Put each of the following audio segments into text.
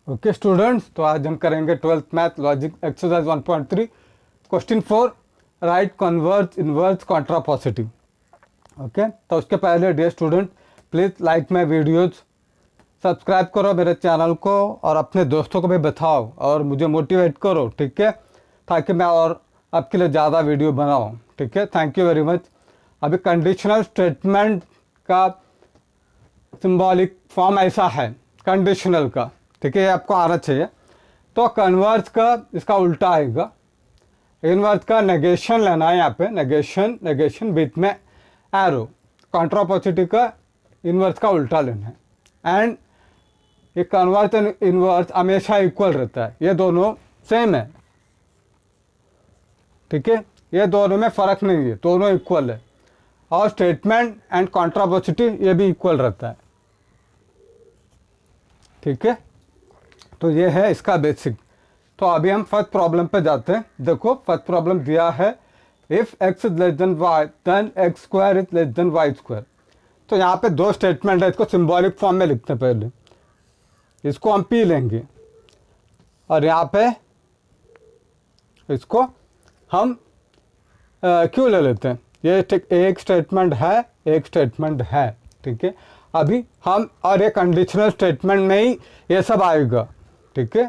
Okay students, तो आज हम करेंगे 12th math logic exercise 1.3 question 4 write converse inverse contrapositive. Okay, तो उसके पहले dear student please like my videos, subscribe करो मेरे चैनल को और अपने दोस्तों को भी बताओ और मुझे मोटिवेट करो, ठीक है, ताकि मैं और आपके लिए ज़्यादा वीडियो बनाऊँ। ठीक है, थैंक यू वेरी मच। अभी कंडीशनल स्टेटमेंट का सिंबॉलिक फॉर्म ऐसा है कंडीशनल का, ठीक है, ये आपको आना चाहिए। तो कन्वर्स का इसका उल्टा आएगा, इनवर्स का नेगेशन लेना है यहाँ पे, नेगेशन बीच में एरो, कॉन्ट्रापोजिटिव का इनवर्स का उल्टा लेना है। एंड ये कन्वर्स एंड इनवर्स हमेशा इक्वल रहता है, ये दोनों सेम है, ठीक है, ये दोनों में फ़र्क नहीं है, दोनों इक्वल है। और स्टेटमेंट एंड कॉन्ट्रापोजिटिव ये भी इक्वल रहता है, ठीक है। तो ये है इसका बेसिक। तो अभी हम फर्स्ट प्रॉब्लम पे जाते हैं। देखो फर्स्ट प्रॉब्लम दिया है if x is less than y then x square is less than y square. तो यहाँ पे दो स्टेटमेंट है, इसको सिंबॉलिक फॉर्म में लिखते हैं। पहले इसको हम p लेंगे और यहाँ पे इसको हम q ले लेते हैं। ये एक स्टेटमेंट है, ठीक है। अभी हम और ये कंडीशनल स्टेटमेंट में ही ये सब आएगा, ठीक है,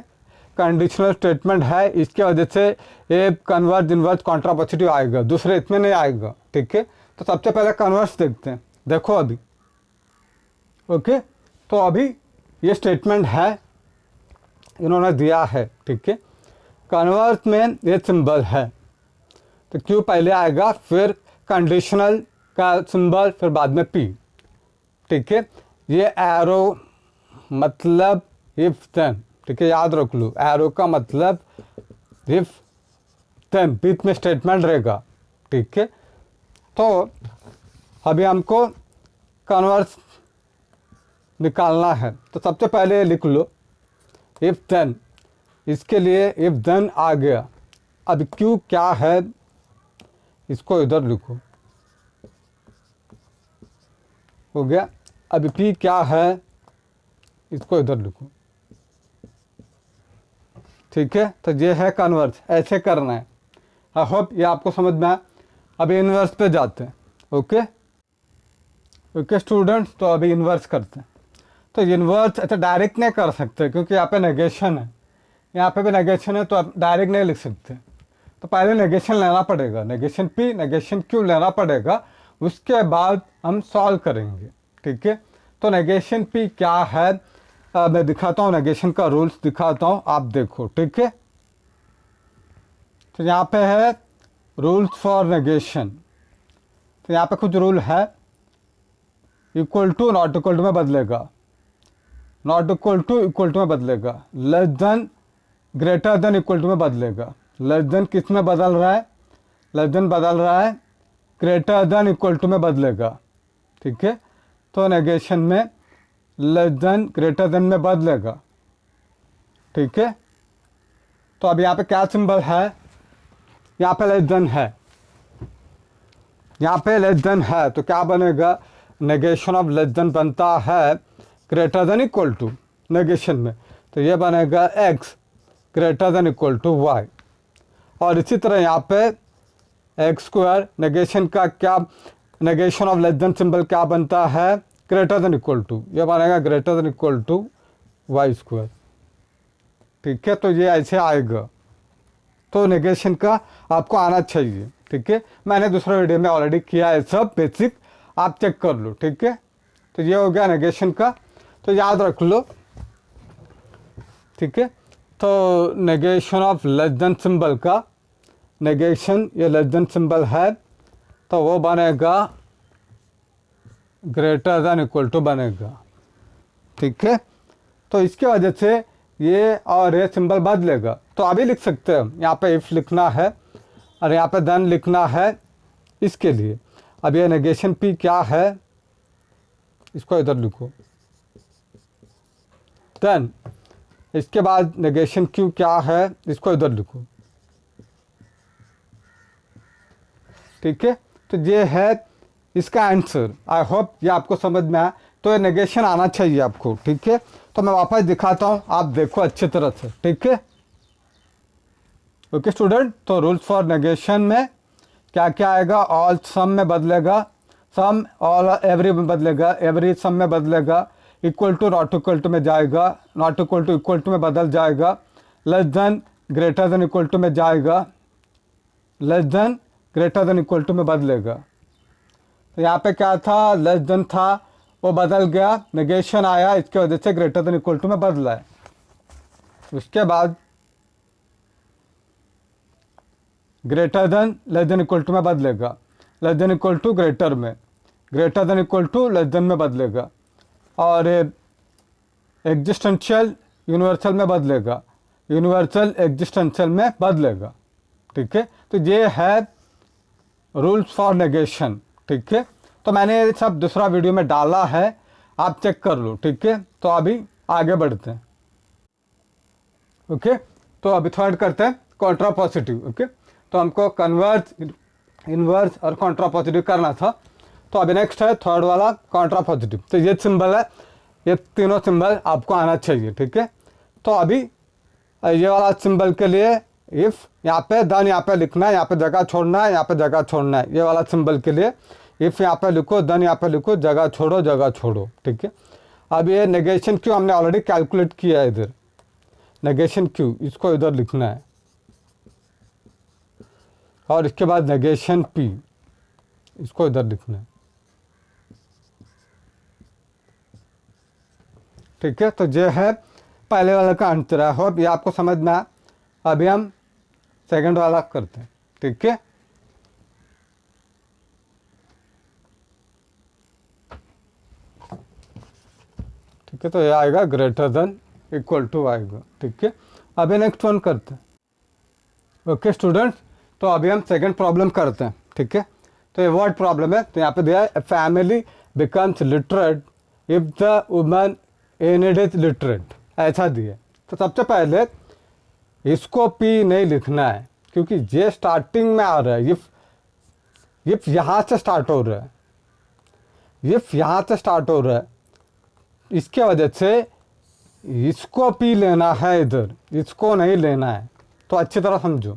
कंडीशनल स्टेटमेंट है, इसके वजह से ये कन्वर्स इनवर्स कॉन्ट्रापोजिटिव आएगा, दूसरे इसमें नहीं आएगा, ठीक है। तो सबसे पहले कन्वर्स देखते हैं। देखो अभी, ओके, तो अभी ये स्टेटमेंट है, इन्होंने दिया है, ठीक है। कन्वर्स में ये सिंबल है, तो क्यों पहले आएगा, फिर कंडीशनल का सिंबल, फिर बाद में पी, ठीक है। ये एरो मतलब इफ देन, ठीक है, याद रख लो, एरो का मतलब इफ देन, बीच में स्टेटमेंट रहेगा, ठीक है। तो अभी हमको कन्वर्स निकालना है, तो सबसे पहले लिख लो इफ देन, इसके लिए इफ देन आ गया। अब क्यू क्या है, इसको इधर लिखो, हो गया। अब पी क्या है, इसको इधर लिखो, ठीक है। तो ये है कन्वर्स, ऐसे करना है। आई होप ये आपको समझ में आया। अभी इन्वर्स पे जाते हैं। ओके स्टूडेंट्स, तो अभी इन्वर्स करते हैं। तो इन्वर्स ऐसे डायरेक्ट नहीं कर सकते क्योंकि यहाँ पे नेगेशन है, यहाँ पे भी नेगेशन है, तो आप डायरेक्ट नहीं लिख सकते। तो पहले नेगेशन लेना पड़ेगा, नेगेशन पी नेगेशन क्यू लेना पड़ेगा, उसके बाद हम सॉल्व करेंगे, ठीक है। तो नेगेशन पी क्या है, मैं दिखाता हूँ, नेगेशन का रूल्स दिखाता हूँ, आप देखो, ठीक है। तो यहाँ पे है रूल्स फॉर नेगेशन। तो यहाँ पे कुछ रूल है, equal to not equal to में बदलेगा, not equal to equal to में बदलेगा, less than greater than equal to में बदलेगा। लेस देन किस में बदल रहा है, लेस देन बदल रहा है ग्रेटर देन इक्वल टू में बदलेगा, ठीक है। तो नेगेशन में लेस देन ग्रेटर देन में बदलेगा, ठीक है। तो अब यहाँ पे क्या सिंबल है, यहाँ पे लेस देन है, यहाँ पे लेस देन है, तो क्या बनेगा, नेगेशन ऑफ लेस देन बनता है greater than equal to negation में, तो ये बनेगा x greater than equal to y। और इसी तरह यहाँ पे एक्स स्क्वायर नेगेशन का क्या, negation of less than symbol क्या बनता है, ग्रेटर देन इक्वल टू, ये बनेगा greater than equal to y square, ठीक है। तो ये ऐसे आएगा। तो नेगेशन का आपको आना चाहिए, ठीक है। मैंने दूसरे वीडियो में ऑलरेडी किया है, सब बेसिक आप चेक कर लो, ठीक है। तो ये हो गया नेगेशन का, तो याद रख लो, ठीक है। तो negation of less than symbol का, नेगेशन ये लेस देन सिंबल है, तो वो बनेगा ग्रेटर देन इक्वल टू बनेगा, ठीक है। तो इसके वजह से ये और ये सिंबल बदलेगा। तो अभी लिख सकते हैं, यहाँ पे इफ लिखना है और यहाँ पे देन लिखना है, इसके लिए। अब ये नेगेशन पी क्या है, इसको इधर लिखो, देन इसके बाद नेगेशन क्यू क्या है, इसको इधर लिखो, ठीक है। तो ये है इसका आंसर। आई होप ये आपको समझ में आया। तो ये नेगेशन आना चाहिए आपको, ठीक है। तो मैं वापस दिखाता हूँ, आप देखो अच्छी तरह से, ठीक है। ओके स्टूडेंट, तो रूल्स फॉर नेगेशन में क्या क्या आएगा, ऑल सम में बदलेगा, सम ऑल एवरी में बदलेगा, एवरी सम में बदलेगा, equal to not equal to में जाएगा, नॉट इक्वल टू में बदल जाएगा, less than greater than equal to में जाएगा, less than greater than equal to में बदलेगा। तो यहाँ पे क्या था, लेस देन था, वो बदल गया, नेगेशन आया, इसके वजह से ग्रेटर देन इक्वल टू में बदला है। उसके बाद greater than less than equal to में बदलेगा, less than equal to greater में, greater than equal to less than में बदलेगा, और एग्जिस्टेंशियल यूनिवर्सल में बदलेगा, यूनिवर्सल एग्जिस्टेंशियल में बदलेगा, ठीक है। तो ये है रूल्स फॉर नेगेशन, ठीक है। तो मैंने ये सब दूसरा वीडियो में डाला है, आप चेक कर लो, ठीक है। तो अभी आगे बढ़ते हैं, ओके। तो अभी थर्ड करते हैं कॉन्ट्रा पॉजिटिव, ओके। तो हमको कन्वर्स, इन्वर्स और कॉन्ट्रा पॉजिटिव करना था। तो अभी नेक्स्ट है थर्ड वाला कॉन्ट्रा पॉजिटिव। तो ये सिंबल है, ये तीनों सिंबल आपको आना चाहिए, ठीक है। तो अभी ये वाला सिंबल के लिए इफ़ यहाँ पे देन यहाँ पे लिखना है, यहाँ पे जगह छोड़ना है, यहाँ पे जगह छोड़ना है। ये वाला सिंबल के लिए इफ़ यहाँ पे लिखो, देन यहाँ पे लिखो, जगह छोड़ो, ठीक है। अब ये नेगेशन क्यों हमने ऑलरेडी कैलकुलेट किया है इधर, नेगेशन क्यों, इसको इधर लिखना है, और इसके बाद नेगेशन पी, इसको इधर लिखना है, ठीक है। तो ये है पहले वाला का अंतर है, होप ये आपको समझ में आया। अभी हम सेकंड वाला करते हैं, ठीक है। ठीक है, तो ये आएगा ग्रेटर देन इक्वल टू आएगा, ठीक है। अभी नेक्स्ट वन करते हैं, ओके स्टूडेंट्स। तो अभी हम सेकंड प्रॉब्लम करते हैं, ठीक है। तो ये वर्ड प्रॉब्लम है। तो यहाँ पे दिया है family becomes literate if the woman in it is literate, ऐसा दिया। तो सबसे पहले इसको पी नहीं लिखना है, क्योंकि ये स्टार्टिंग में आ रहा है, इफ यहाँ से स्टार्ट हो रहा है, इफ यहाँ से स्टार्ट हो रहा है, इसके वजह से इसको पी लेना है इधर, इसको नहीं लेना है। तो अच्छी तरह समझो,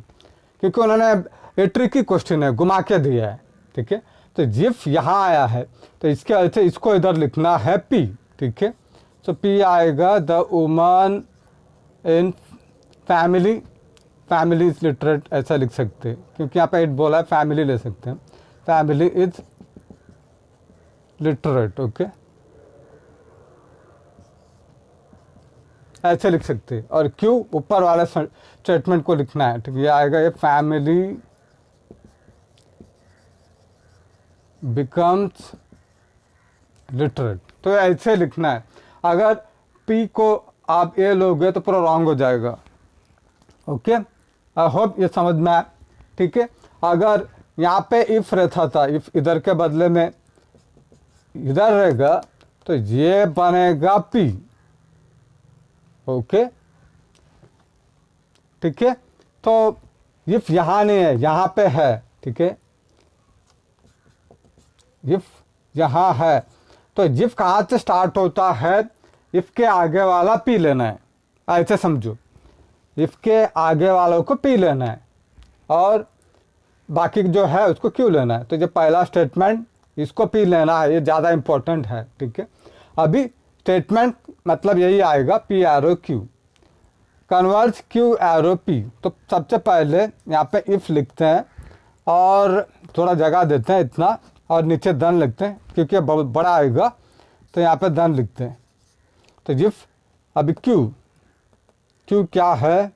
क्योंकि उन्होंने ये ट्रिकी क्वेश्चन है, घुमा के दिया है, ठीक है। तो जिफ यहाँ आया है, तो इसके वजह से इसको इधर लिखना है पी, ठीक है। तो पी आएगा the woman in family, family is literate, ऐसा लिख सकते हैं, क्योंकि यहाँ पे इट बोला है, फैमिली ले सकते हैं, फैमिली इज लिटरेट, ओके, ऐसे लिख सकते हैं। और क्यों, ऊपर वाले स्टेटमेंट को लिखना है, ठीक है। ये आएगा, ये फैमिली बिकम्स लिटरेट, तो ऐसे लिखना है। अगर पी को आप ए लोगे तो पूरा रॉन्ग हो जाएगा, ओके। आई होप ये समझ में आया, ठीक है। अगर यहाँ पे इफ रहता था, इफ इधर के बदले में इधर रहेगा, तो ये बनेगा पी, ओके, ठीक है। तो इफ यहाँ नहीं है, यहाँ पे है, ठीक है। इफ यहाँ है, तो इफ कहाँ से स्टार्ट होता है, इफ के आगे वाला पी लेना है, ऐसे समझो, इफ के आगे वालों को पी लेना है, और बाकी जो है उसको क्यों लेना है। तो जो पहला स्टेटमेंट, इसको पी लेना है, ये ज़्यादा इम्पोर्टेंट है, ठीक है। अभी स्टेटमेंट मतलब यही आएगा, P arrow Q, converse Q arrow P. तो सबसे पहले यहाँ पे इफ़ लिखते हैं, और थोड़ा जगह देते हैं इतना, और नीचे दन लिखते हैं, क्योंकि बहुत बड़ा आएगा, तो यहाँ पे दन लिखते हैं। तो इफ अभी क्यू, क्यू क्या है,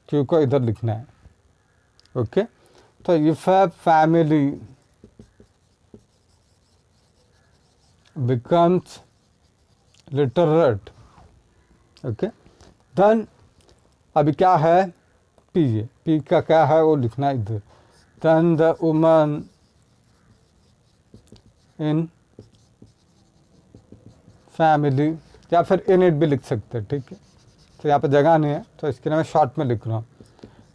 क्यू को इधर लिखना है, ओके। तो इफ है family becomes literate, okay. Then अभी क्या है, पी, ये पी का क्या है वो लिखना है इधर, then the woman in family, या फिर इन इट भी लिख सकते हैं, ठीक है। तो यहाँ पे जगह नहीं है, तो इसके लिए मैं शॉर्ट में लिख रहा हूँ,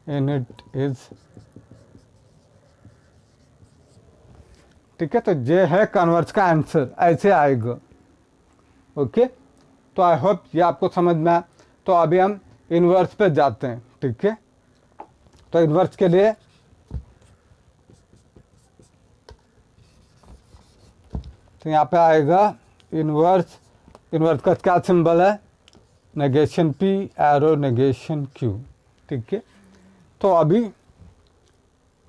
इन इट इज, ठीक है। तो ये है कन्वर्स का आंसर, ऐसे आएगा, ओके, तो आई होप ये आपको समझ में आया। तो अभी हम इन्वर्स पे जाते हैं, ठीक है। तो इन्वर्स के लिए तो यहाँ पे आएगा इन्वर्स। इन्वर्स का क्या सिंबल है? Negation P, arrow negation Q, ठीक है। तो अभी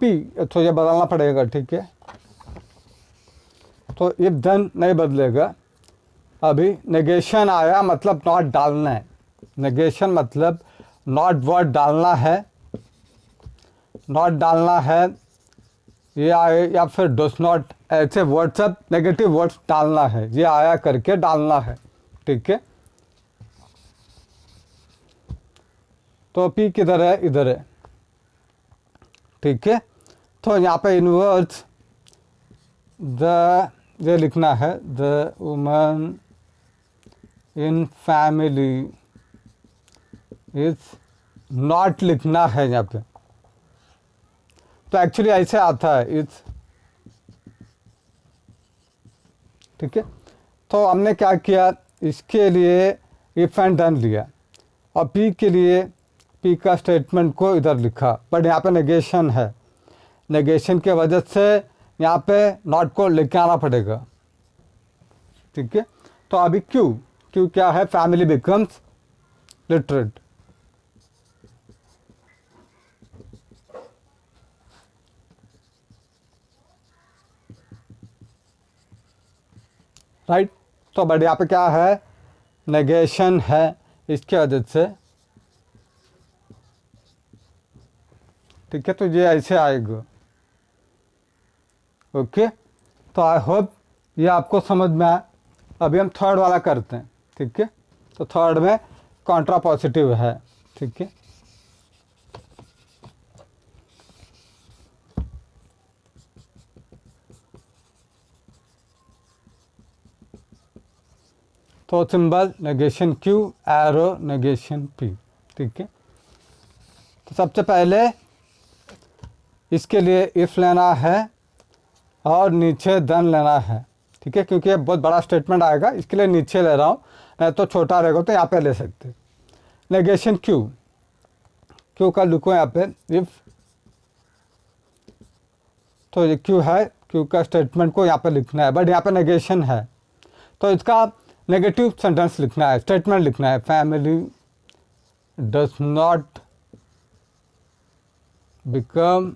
P तो ये बदलना पड़ेगा, ठीक है। तो इफ देन नहीं बदलेगा। अभी नेगेशन आया मतलब नॉट डालना है। नेगेशन मतलब नॉट वर्ड डालना है, नॉट डालना है, ये आए या फिर डस नॉट, ऐसे वर्ड्स सब नेगेटिव वर्ड्स डालना है, ये आया करके डालना है, ठीक है। तो P किधर है? इधर है, ठीक है। तो यहाँ पे इन्वर्स द ये लिखना है, the woman in family is not लिखना है यहाँ पे। तो एक्चुअली ऐसे आता है इज, ठीक है। तो हमने क्या किया, इसके लिए इफ एंड डन लिया और P के लिए P का स्टेटमेंट को इधर लिखा, बट यहाँ पे नेगेशन है। नेगेशन के वजह से यहाँ पे नॉट को लेके आना पड़ेगा, ठीक है। तो अभी Q क्या है? Family becomes literate, right. तो बट यहाँ पे क्या है? नेगेशन है, इसके वजह से, ठीक है। तो ये ऐसे आएगा, ओके। तो आई होप ये आपको समझ में आया। अभी हम थर्ड वाला करते हैं, ठीक है। तो थर्ड में कॉन्ट्रा पॉजिटिव है, ठीक है। तो symbol negation Q, arrow negation P, ठीक है। तो सबसे पहले इसके लिए इफ लेना है और नीचे देन लेना है, ठीक है, क्योंकि ये बहुत बड़ा स्टेटमेंट आएगा, इसके लिए नीचे ले रहा हूँ, नहीं तो छोटा रहेगा तो यहाँ पे ले सकते। नेगेशन Q का लिखो यहाँ पे इफ, तो ये Q है, Q का स्टेटमेंट को यहाँ पे लिखना है, बट यहाँ पे नेगेशन है तो इसका नेगेटिव सेंटेंस लिखना है, स्टेटमेंट लिखना है। Family does not become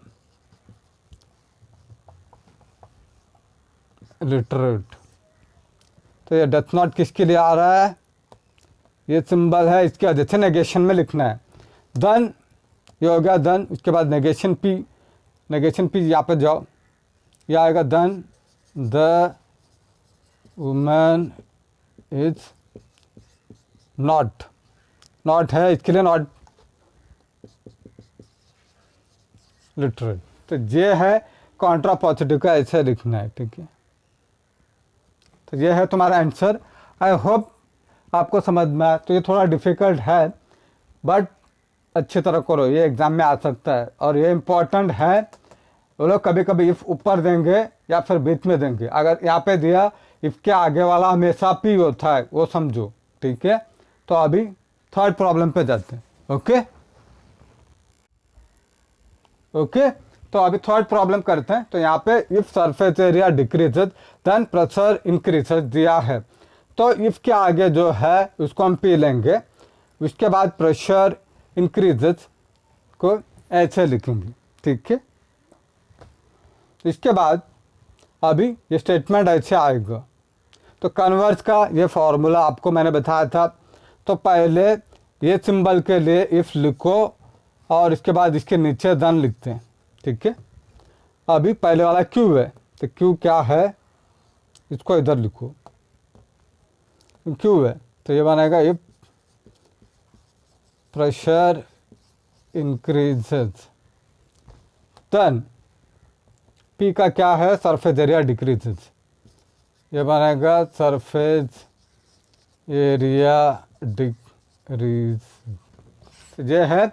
literate. तो ये डज नॉट किसके लिए आ रहा है? ये सिंबल है, इसके वजह से नेगेशन में लिखना है। देन ये हो गया देन, उसके बाद नेगेशन P यहाँ पे जाओ, ये आएगा then the woman is not है, इसके लिए नॉट लिटरेट। तो ये है कॉन्ट्रा पॉजिटिव का, ऐसे लिखना है, ठीक है। तो ये है तुम्हारा आंसर। आई होप आपको समझ में आया। तो ये थोड़ा डिफ़िकल्ट है बट अच्छी तरह करो, ये एग्ज़ाम में आ सकता है और ये इम्पोर्टेंट है। वो लोग कभी कभी इफ़ ऊपर देंगे या फिर बीच में देंगे। अगर यहाँ पे दिया इफ़ के आगे वाला हमेशा P होता है, वो समझो, ठीक है। तो अभी थर्ड प्रॉब्लम पे जाते हैं, ओके। तो अभी थर्ड प्रॉब्लम करते हैं। तो यहाँ पे if surface area decreases then pressure increases दिया है। तो इफ के आगे जो है उसको हम P लेंगे, उसके बाद प्रेशर इंक्रीजेज को ऐसे लिखेंगे, ठीक है। इसके बाद अभी ये स्टेटमेंट ऐसे आएगा। तो कन्वर्स का ये फॉर्मूला आपको मैंने बताया था। तो पहले ये सिंबल के लिए इफ़ लिखो और इसके बाद इसके नीचे देन लिखते हैं, ठीक है। अभी पहले वाला Q है, तो Q क्या है, इसको इधर लिखो, Q है तो ये बनेगा if pressure increases then P का क्या है, सरफेस एरिया डिक्रीजेज, ये बनेगा सरफेस एरिया डिक्रीज। ये है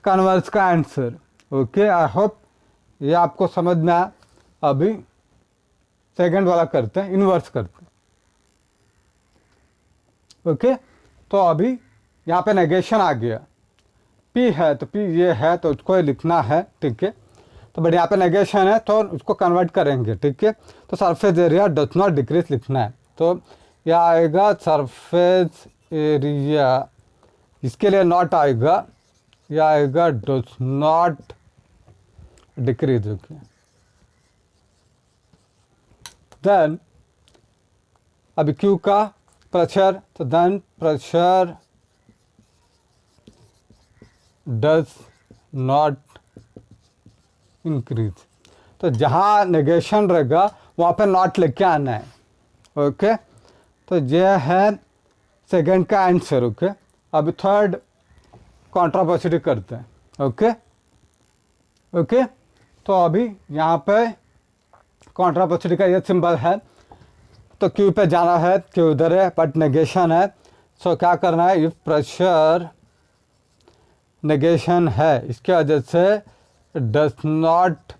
कन्वर्स का आंसर, ओके। आई होप ये आपको समझ में आया। अभी सेकंड वाला करते हैं, इन्वर्स करते हैं। ओके, तो अभी यहाँ पे नेगेशन आ गया, पी है तो पी ये है तो उसको लिखना है, ठीक है। तो बट यहाँ पे नेगेशन है तो उसको कन्वर्ट करेंगे, ठीक है। तो surface area does not decrease लिखना है, तो यह आएगा सरफेस एरिया, इसके लिए नॉट आएगा, यह आएगा does not decrease, okay. Then अभी क्यू का प्रेशर, तो then pressure does not increase, तो जहाँ नेगेशन रहेगा वहाँ पे नॉट लेके आना है, ओके। तो ये है सेकंड का आंसर, ओके। अभी थर्ड कॉन्ट्रापोजिटिव करते हैं, ओके ओके। तो अभी यहाँ पे कॉन्ट्रापोजिटिव का ये सिंबल है, तो क्यू पे जाना है, क्यू उधर है बट नेगेशन है, सो क्या करना है, इफ प्रेशर नेगेशन है इसके वजह से does not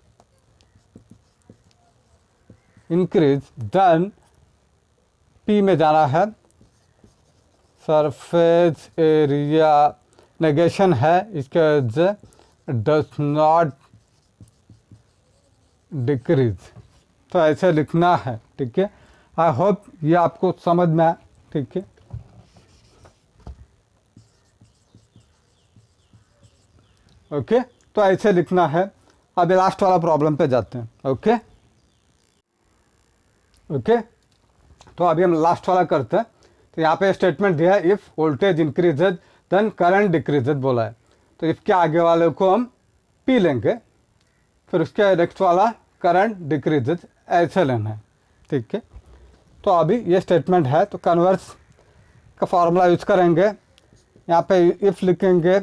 increase, then P में जाना है, सरफेस एरिया नेगेशन है इसके वजह से डज नॉट डिक्रीज, तो ऐसे लिखना है, ठीक है। आई होप ये आपको समझ में आए, ठीक है। ओके, तो ऐसे लिखना है। अब लास्ट वाला प्रॉब्लम पे जाते हैं, ओके ओके। तो अभी हम लास्ट वाला करते हैं। तो यहाँ पे स्टेटमेंट दिया है, if voltage increases then current decreases बोला है, तो इफ़ के आगे वाले को हम पी लेंगे, फिर उसके नेक्स्ट वाला करंट डिक्रीजेज, ऐसे लेना है, ठीक है। तो अभी ये स्टेटमेंट है, तो कन्वर्स का फॉर्मूला यूज करेंगे, यहाँ पे इफ़ लिखेंगे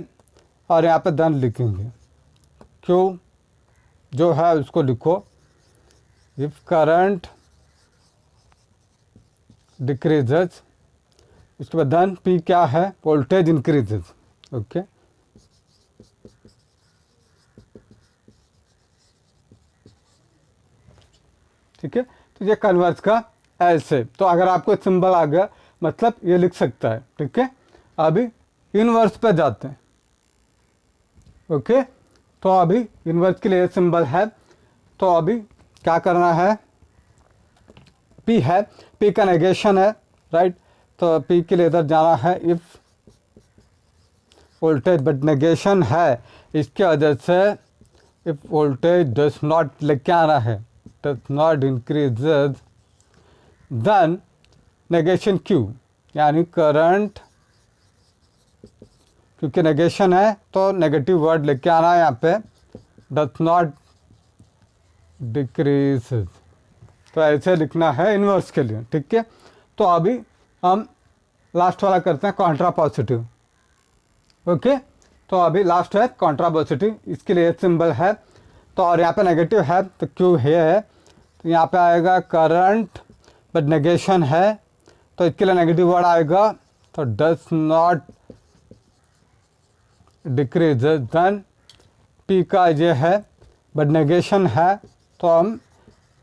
और यहाँ पे देन लिखेंगे, क्यों जो है उसको लिखो, इफ़ करंट डिक्रीजेज, उसके बाद देन पी क्या है, वोल्टेज इंक्रीजेज, ओके। ठीक है, तो ये कन्वर्स का ऐसे, तो अगर आपको सिंबल आ गया मतलब ये लिख सकता है, ठीक है। अभी इनवर्स पे जाते हैं, ओके। तो अभी इनवर्स के लिए सिंबल है, तो अभी क्या करना है, पी है, पी का नेगेशन है, राइट। तो पी के लिए इधर जाना है, इफ वोल्टेज बट नेगेशन है इसके वजह से इफ वोल्टेज डज नॉट लेके आना है, does not increases, then negation Q यानी करंट, क्योंकि नेगेशन है तो नेगेटिव वर्ड लेके आना है यहाँ पे, डज नॉट डिक्रीजेज, तो ऐसे लिखना है इन्वर्स के लिए, ठीक है। तो अभी हम लास्ट वाला करते हैं, कॉन्ट्रापोजिटिव, ओके। तो अभी लास्ट है कॉन्ट्रापोजिटिव, इसके लिए सिंबल है, तो और यहाँ पे नेगेटिव है तो क्यू है, तो यहाँ पे आएगा करंट बट नेगेशन है, तो इसके लिए नेगेटिव वर्ड आएगा, तो does not decrease, then P का ये है बट नेगेशन है, तो हम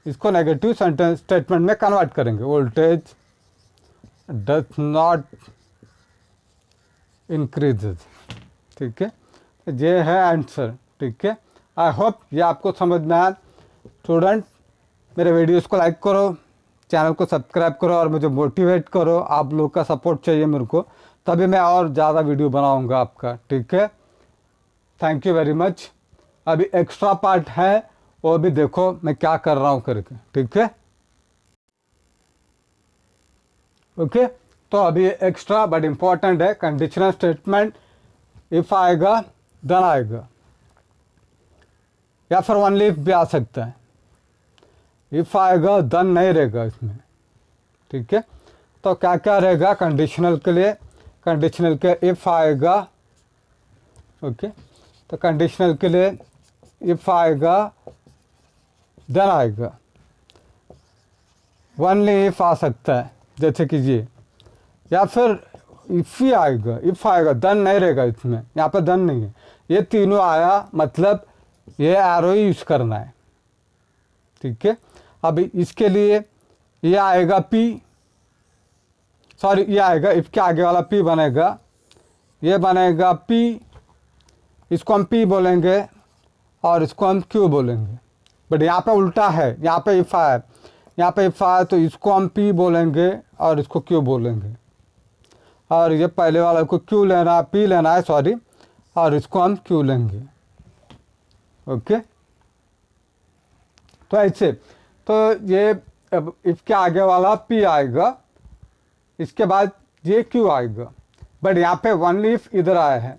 इसको नेगेटिव सेंटेंस स्टेटमेंट में कन्वर्ट करेंगे, वोल्टेज डज नॉट इंक्रीजेज, ठीक है। ये है आंसर, ठीक है। आई होप ये आपको समझ में आया। स्टूडेंट, मेरे वीडियोस को लाइक करो, चैनल को सब्सक्राइब करो और मुझे मोटिवेट करो, आप लोग का सपोर्ट चाहिए मेरे को, तभी मैं और ज़्यादा वीडियो बनाऊंगा आपका, ठीक है। Thank you very much. अभी एक्स्ट्रा पार्ट है, वो भी देखो मैं क्या कर रहा हूँ करके, ठीक है ओके। तो अभी एक्स्ट्रा बट इम्पॉर्टेंट है, कंडीशनल स्टेटमेंट, इफ आएगा देन आएगा, या फिर ओनली इफ भी आ सकता है, इफ आएगा देन नहीं रहेगा इसमें, ठीक है। तो क्या क्या रहेगा कंडीशनल के लिए, कंडीशनल के इफ आएगा, ओके। तो कंडीशनल के लिए इफ आएगा देन आएगा, ओनली इफ आ सकता है जैसे कि ये, या फिर इफ ही आएगा, इफ आएगा देन नहीं रहेगा इसमें, यहाँ पे देन नहीं है, ये तीनों आया मतलब ये एरो ही यूज करना है, ठीक है। अभी इसके लिए ये आएगा पी, सॉरी ये आएगा, इफ़ के आगे वाला पी बनेगा, ये बनेगा पी, इसको हम पी बोलेंगे और इसको हम क्यू बोलेंगे। बट यहाँ पे उल्टा है, यहाँ पे इफ़ है, यहाँ पे इफ़ है तो इसको हम पी बोलेंगे और इसको क्यू बोलेंगे, और ये पहले वाला को क्यू लेना है, पी लेना है सॉरी, और इसको हम क्यू लेंगे। ओके, तो ऐसे, तो ये अब इफ़ के आगे वाला पी आएगा, इसके बाद ये क्यू आएगा, बट यहाँ पे ओनली इफ इधर आया है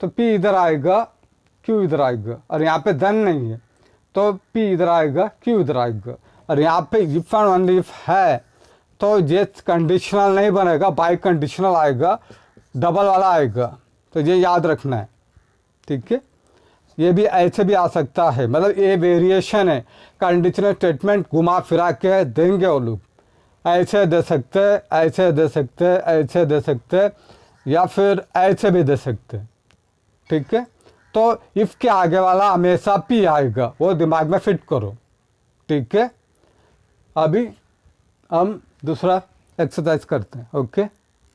तो पी इधर आएगा, क्यू इधर आएगा, और यहाँ पे देन नहीं है तो पी इधर आएगा, क्यू इधर आएगा। और यहाँ पे इफ एंड ओनली इफ है तो ये कंडीशनल नहीं बनेगा, बाई कंडीशनल आएगा, डबल वाला आएगा, तो ये याद रखना है, ठीक है। ये भी ऐसे भी आ सकता है, मतलब ये वेरिएशन है, कंडीशनल स्टेटमेंट घुमा फिरा के देंगे वो लोग, ऐसे दे सकते, ऐसे दे सकते, ऐसे दे सकते, या फिर ऐसे भी दे सकते, ठीक है। तो इफ़ के आगे वाला हमेशा पी आएगा, वो दिमाग में फिट करो, ठीक है। अभी हम दूसरा एक्सरसाइज करते हैं। ओके,